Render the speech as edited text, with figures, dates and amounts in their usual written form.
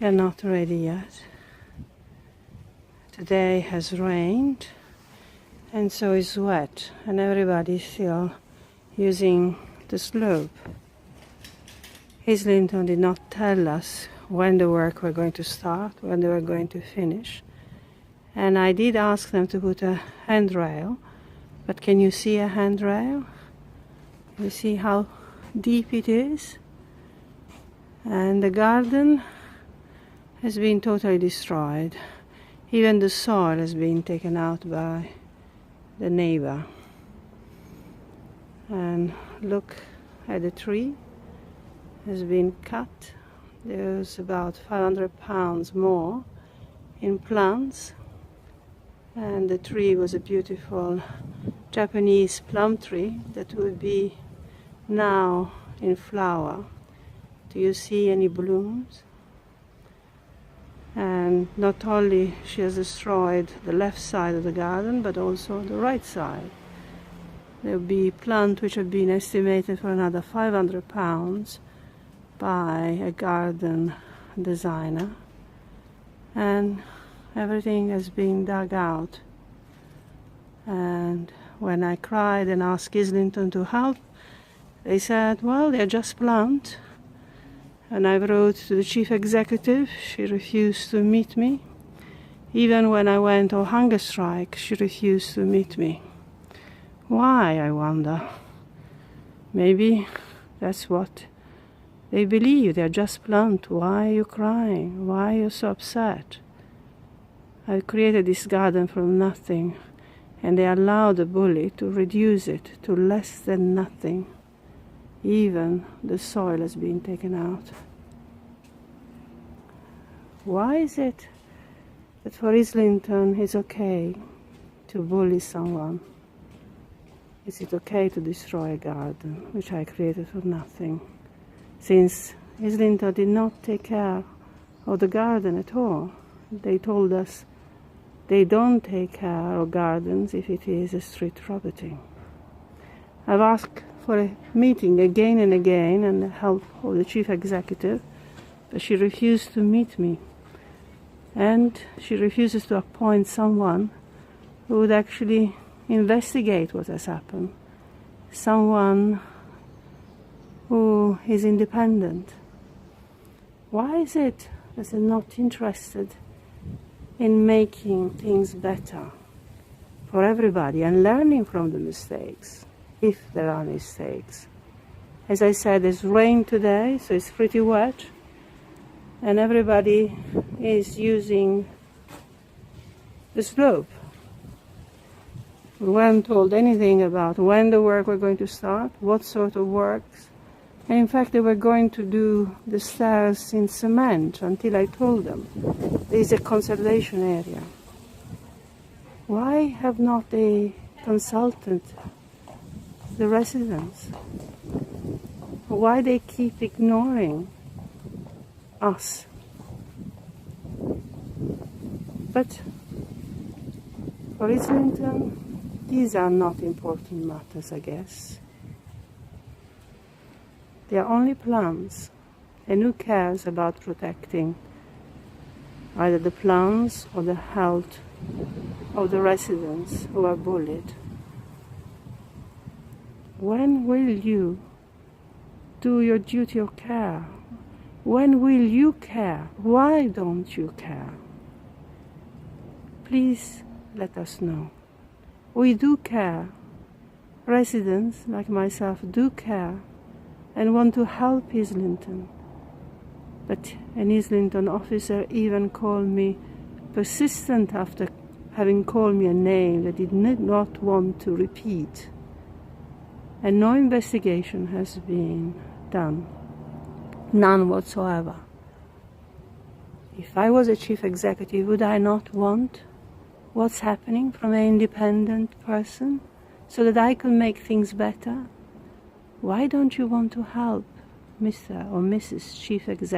You're not ready yet. Today has rained, and so it's wet, and everybody's still using the slope. Islington did not tell us when the work were going to start, when they were going to finish. And I did ask them to put a handrail, but can you see a handrail? You see how deep it is? And the garden has been totally destroyed. Even the soil has been taken out by the neighbor. And look at the tree. Has been cut. There's about 500 pounds more in plants. And the tree was a beautiful Japanese plum tree that would be now in flower. Do you see any blooms? And not only she has destroyed the left side of the garden, but also the right side. There will be plants which have been estimated for another 500 pounds by a garden designer. And everything has been dug out. And when I cried and asked Islington to help, they said, well, they're just plants. And I wrote to the Chief Executive. She refused to meet me. Even when I went on hunger strike, she refused to meet me. Why, I wonder? Maybe that's what they believe. They're just plants. Why are you crying? Why are you so upset? I created this garden from nothing, and they allowed the bully to reduce it to less than nothing. Even the soil has been taken out. Why is it that for Islington it's okay to bully someone? Is it okay to destroy a garden which I created for nothing? Since Islington did not take care of the garden at all. They told us they don't take care of gardens if it is a street property. I've asked for a meeting again and again and the help of the Chief Executive, but she refused to meet me. And she refuses to appoint someone who would actually investigate what has happened. Someone who is independent. Why is it that they're not interested in making things better for everybody and learning from the mistakes, if there are mistakes? As I said, it's rain today, so it's pretty wet, and everybody is using the slope. We weren't told anything about when the work were going to start, what sort of works. And in fact, they were going to do the stairs in cement until I told them there is a conservation area. Why have not they consulted the residents? Why they keep ignoring us? But for Islington, these are not important matters, I guess. They are only plants, and who cares about protecting either the plants or the health of the residents who are bullied? When will you do your duty of care? When will you care? Why don't you care? Please let us know. We do care. Residents like myself do care and want to help Islington. But an Islington officer even called me persistent after having called me a name that he did not want to repeat. And no investigation has been done. None whatsoever. If I was a chief executive, would I not want what's happening from an independent person so that I could make things better? Why don't you want to help Mr. or Mrs. Chief Executive?